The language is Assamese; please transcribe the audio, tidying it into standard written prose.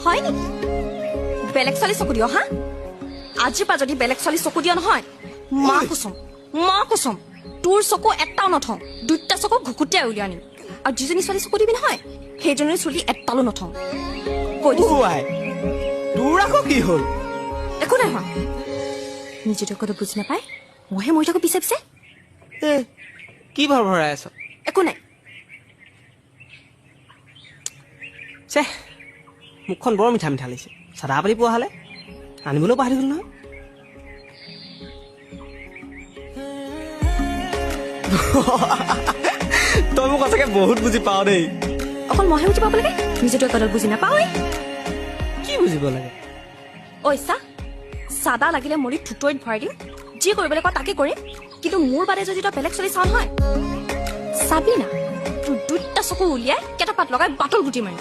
হয় নেকি? বেলেগ ছোৱালী চকু দিয় হা? আজিৰ পৰা যদি বেলেগ ছোৱালী চকু দিয় নহয়, মা কুচম তোৰ চকু এটাও নথওঁ, 2টা চকু ঘুকুটিয়াই উলিয়াই আনিম। আৰু যিজনী ছোৱালী চকু দিবি নহয়, সেইজনীৰ চুলি এটালো নথওঁ। কৈ দিছো। তোৰ আকৌ কি হ'ল? একো নাই হোৱা। নিজে কথা বুজি নাপায়, মইহে মৰি থাকো পিছে পিছে। কি ভৰ ভৰাই আছ? একো নাই। চে মুখখন বৰ মিঠা মিঠা লাগিছে। চাদা পাতি পোৱা হ'লে আনিবলৈও পাহৰি গ'ল নহয়। তই মোক সঁচাকে বহুত বুজি পাৱ দেই। অকল মইহে বুজি পাব লাগে, নিজেতো একদম বুজি নাপাওঁৱেই। কি বুজিব লাগে? ঐ চাদা লাগিলে মৰি থুতৰিত ভৰাই দিম, যি কৰিবলৈ কয় তাকে কৰিম। কিন্তু মোৰ বাদে যদি তই বেলেগ চলি চাওঁ নহয়, চাবি না তোৰ 2টা চকু উলিয়াই কেইটা পাত লগাই বাটল গুটি মাৰিম।